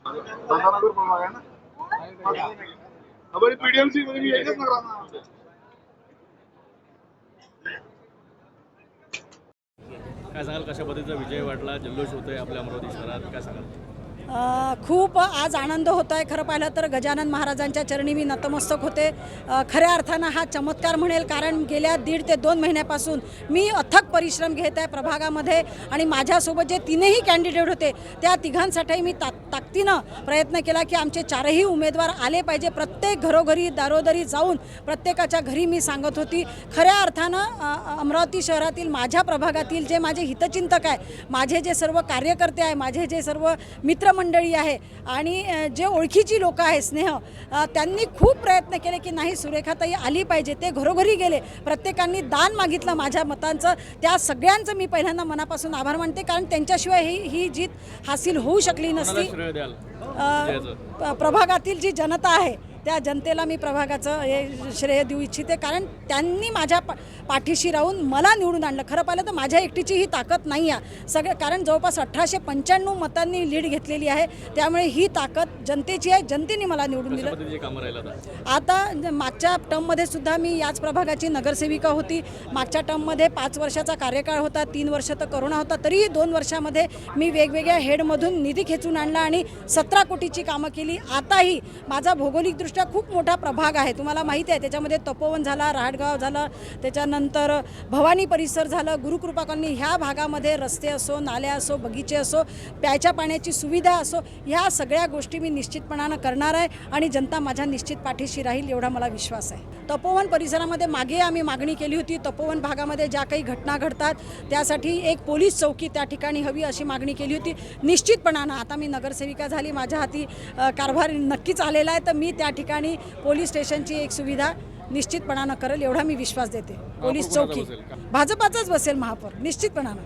दादानगर प्रभाग आहे ना. हमारी पीडीएमसी मध्ये मी एकच नगर आहे. काय सांगाल, कशा पद्धतीचा विजय वाटला, जल्लोष होतोय आपल्या अमरावती शहरात, काय सांगाल? खूप आज आनंद होत आहे. खरं पाहिलं तर गजानन महाराजांच्या चरणी मी नतमस्तक होते. खऱ्या अर्थानं हा चमत्कार म्हणेल, कारण गेल्या 1.5 ते 2 महिन्यापासून मी अथक परिश्रम घेत आहे प्रभागामध्ये आणि माझ्यासोबत जे 3ही कॅन्डिडेट होते त्या तिघांसाठी मी ताकदीनं प्रयत्न केला की आमचे 4ही उमेदवार आले पाहिजे. प्रत्येक घरोघरी दारोदारी जाऊन प्रत्येकाच्या घरी मी सांगत होती. खऱ्या अर्थानं अमरावती शहरातील माझ्या प्रभागातील जे माझे हितचिंतक आहे, माझे जे सर्व कार्यकर्ते आहे, माझे जे सर्व मित्रमंडळी आहे आणि जे ओळखीची लोक आहे, स्नेह, त्यांनी खूप प्रयत्न केले की नाही सुरेखाताई आली पाहिजे. ते घरोघरी गेले, प्रत्येकांनी दान मागितलं माझ्या मतांचं. त्या सगळ्यांचं मी पहिल्यांदा मनापासून आभार मानते, कारण त्यांच्याशिवाय ही जीत हासिल होऊ शकली नसती. प्रभागातील जी जनता आहे त्या जनतेला मी प्रभागाचं हे श्रेय देऊ इच्छिते, कारण त्यांनी माझ्या पाठीशी राहून मला निवडून आणलं. खरं पाहिलं तर माझ्या एकटीची ही ताकद नाही आहे सगळं, कारण जवळपास 1895 मतांनी लीड घेतलेली आहे. त्यामुळे ही ताकद जनतेची आहे, जनतेने मला निवडून दिलं. आता मागच्या टर्ममध्ये सुद्धा मी याच प्रभागाची नगरसेविका होती. मागच्या टर्ममध्ये 5 वर्षाचा कार्यकाळ होता, 3 वर्ष तर करोना होता. तरीही 2 वर्षामध्ये मी वेगवेगळ्या हेडमधून निधी खेचून आणला आणि 17 कोटीची कामं केली. आताही माझा भौगोलिकदृष्ट्या खूप मोठा प्रभाग आहे, तुम्हाला माहिती आहे. त्याच्यामध्ये तपोवन झाला, रहाटगाव झालं, त्याच्यानंतर भवानी परिसर झालं, गुरुकृपा कॉलनी. ह्या भागामध्ये रस्ते असो, नाल्या असो, बगीचे असो, प्यायच्या पाण्याची सुविधा असो, ह्या सगळ्या गोष्टी मी निश्चितपणानं करणार आहे आणि जनता माझ्या निश्चित पाठीशी राहील एवढा मला विश्वास आहे. तपोवन परिसरामध्ये मागे आम्ही मागणी केली होती. तपोवन भागामध्ये ज्या काही घटना घडतात त्यासाठी एक पोलीस चौकी त्या ठिकाणी हवी अशी मागणी केली होती. निश्चितपणानं आता मी नगरसेविका झाली, माझ्या हाती कारभार नक्कीच आलेला आहे, तर मी त्या ठिकाणी पोलीस स्टेशनची एक सुविधा निश्चितपणानं करेल एवढा मी विश्वास देते. पोलीस चौकी भाजपाचाच बसेल महापौर निश्चितपणानं.